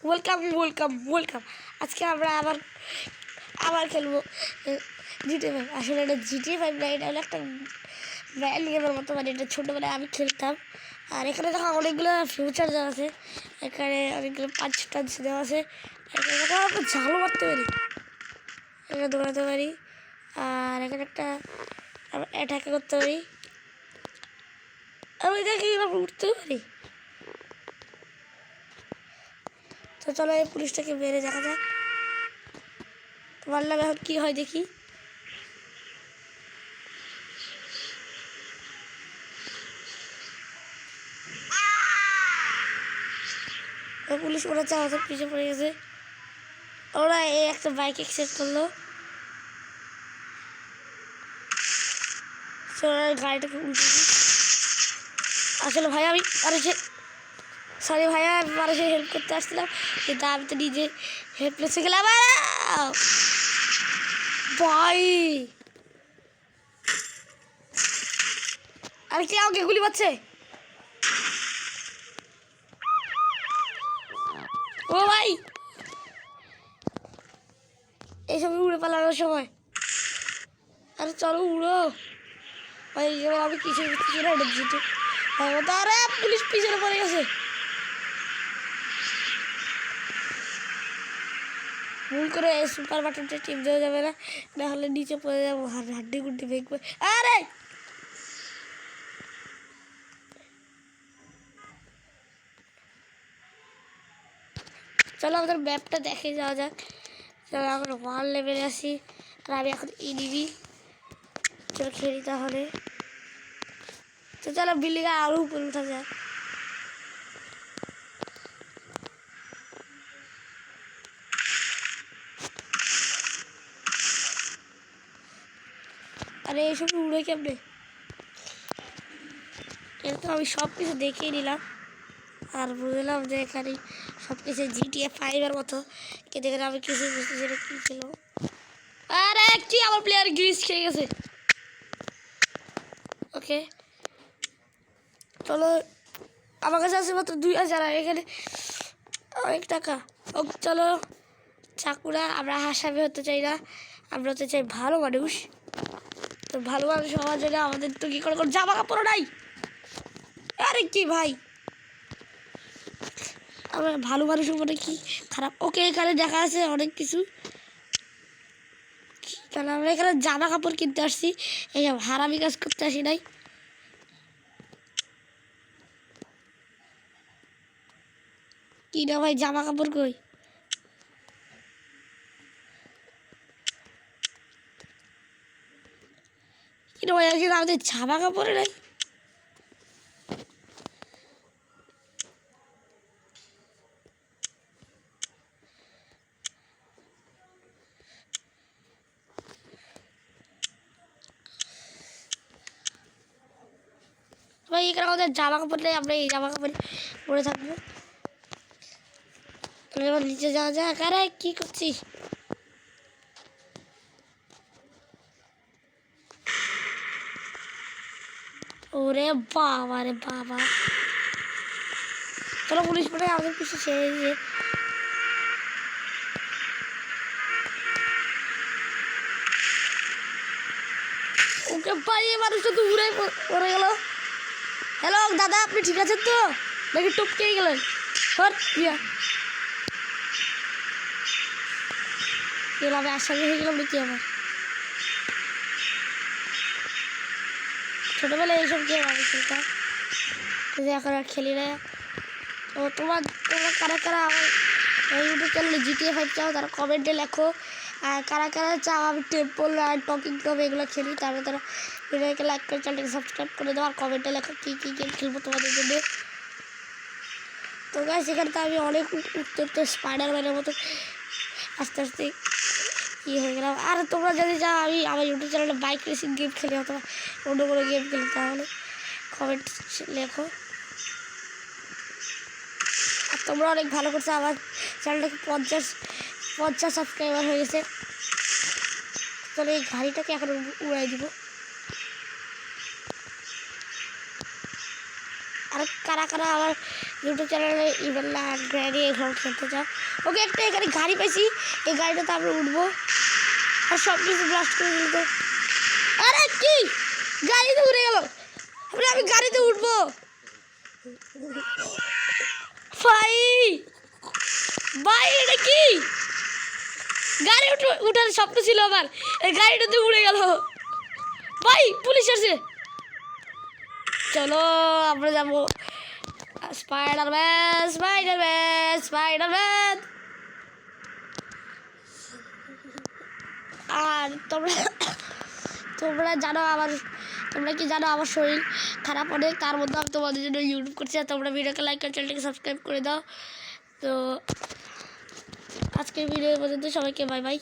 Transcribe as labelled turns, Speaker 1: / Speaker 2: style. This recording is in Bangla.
Speaker 1: ওয়েলকাম। আজকে আমরা আবার খেলবো GTA 5। আসলে এটা GTA 5 না, এটা হলো একটা ব্র্যান্ড গেমের মতো, মানে এটা ছোটোবেলায় আমি খেলতাম। আর এখানে দেখো অনেকগুলো ফিউচার দেওয়া আছে, এখানে অনেকগুলো পাঁচ দেওয়া আছে। এখানে দেখো আমরা ঝালও মারতে পারি, এখানে দৌড়াতে পারি, আর এখানে একটা অ্যাটাক করতে পারি, আমি দেখি উঠতেও পারি। তো চলো এই পুলিশটাকে মেরে দেখা যাক, মারলাম, এখন কী হয় দেখি। পুলিশ মনে হচ্ছে আমাদের পিছিয়ে পড়ে গেছে। ওরা এই একটা বাইক অ্যাক্সিডেন্ট করলো, গাড়িটাকে উল্টে দিই। আসলে ভাই আমি সরি ভাইয়া, আমি মানুষের হেল্প করতে আসছিলাম, কিন্তু আমি তো নিজে হেল্পলেস হয়ে গেলাম। ভাই আর কি আমাকে গুলি পাচ্ছে। ও ভাই, এইসব উড়ে পালানোর সময়, আরে চলো উড়ো ভাই। এবার আমি কিছু না, এটা জিতে। আরে পুলিশ পিছনে পড়ে গেছে, ভুল করে সুপার বাটনটা টিপ দেওয়া যাবে না, নাহলে নিচে পড়ে যাবো, হাড্ডি গুড্ডি ভেঙে। আরে চলো আমাদের ম্যাপটা দেখে যাওয়া যাক। চলো এখন 1 লেভেলে আসি, আর আমি এখন ইনিবি। চলো খেলি তাহলে। তো চলো বিল্ডিংয়ে আরও উপরে উঠা যাক। আরে এইসব উড়ে কেমনে, এটা তো আমি সব কিছু দেখিয়ে নিলাম, আর বুঝলাম যে এখানে সব কিছু GTA 5-এর মতো, কিন্তু এখানে আমি কিছু বুঝতেছি না কী ছিল। আরে কি আমার প্লেয়ার গ্রিস খেয়ে গেছে। ওকে চলো, আমার কাছে আছে মাত্র 2000, এখানে অনেক টাকা। ও চলো চাকুরা, আমরা হাসাবে হতে চাই না, আমরা হতে চাই ভালো মানুষ। তো ভালো মানুষ হওয়ার জন্য আমাদের তো কী করে জামা কাপড়ও নাই। আরে কি ভাই, আমরা ভালো মানুষ মানে কি খারাপ। ওকে এখানে দেখা আছে অনেক কিছু, তাহলে আমরা এখানে জামা কাপড় কিনতে আসছি, এইসব হারামি কাজ করতে আসি নাই। কি না ভাই, জামা কাপড় কই? কি না ভাই, আজকে আমাদের জামা কাপড়ে নাই। ভাই এখানে আমাদের জামা কাপড় নেই, আমরা এই জামা কাপড় পরে থাকবো। এবার নিচে যাওয়া যাক। আরে কি করছিস? ওরে বাবা রে বাবা, চলো পুলিশ পরে আমাদের পিছু ছেড়ে দিয়ে। ওকে পাইয়ে মানুষটা তো উড়ে পড়ে গেল। হ্যালো দাদা, আপনি ঠিক আছেন তো, নাকি টপকেই গেলেন? গেলাম, আসামি হয়ে গেলাম নাকি আমার? ছোটোবেলায় এইসব গেম আমি খেলতাম, কিন্তু এখন আর খেলি না। তো তোমরা কারা কারা আমার ইউটিউব চ্যানেলে GTA 5 চাও তারা কমেন্টে লেখো, আর কারা কারা চাও আমি টেম্পল আর টকিং টম এগুলো খেলি, তারা ভিডিওকে লাইক করে চ্যানেলটাকে সাবস্ক্রাইব করে দেওয়া, আর কমেন্টে লেখো কী কী গেম খেলবো তোমাদের জন্য। তো গাইস এখানে তো আমি অনেক উঠতে স্পাইডারম্যানের মতো আস্তে আস্তে কী হয়ে গেলাম। আর তোমরা যদি চাও আমি আমার ইউটিউব চ্যানেলে বাইক রেসিং গেম খেলি অথবা অন্য কোনো গেম খেলি, তাহলে কমেন্ট লেখো। আর তোমরা অনেক ভালো করছো, আমার চ্যানেলটাকে 50 সাবস্ক্রাইবার হয়ে গেছে। তাহলে এই গাড়িটাকে এখন উড়াই দিব। আর কারা কারা আমার ইউটিউব চ্যানেলে ইভেলা গ্র্যানি এগুলো খেলতে চাও। ওকে, একটা এখানে গাড়ি পাইছি, এই গাড়িটাতে আমরা উঠবো আর সব কিছু ব্লাস্ট করে দিল। তো আরে কি গাড়িতে উড়ে গেল, আমি গাড়িতে উঠবো ভাই। ভাই এটা কি গাড়ি উঠার স্বপ্ন ছিল আমার, এই গাড়িটাতে উড়ে গেল ভাই। পুলিশ আসছে, চলো আমরা যাবো স্পাইডারম্যান স্পাইডারম্যান স্পাইডারম্যান। আর তোমরা তোমরা জানো আমার, তোমরা কি জানো আমার শরীর খারাপ অনেক, তার মধ্যে আমি তোমাদের জন্য ইউটিউব করছি। আর তোমরা ভিডিওকে লাইক করে চ্যানেলটাকে সাবস্ক্রাইব করে দাও। তো আজকের ভিডিও পর্যন্ত সবাইকে বাই বাই।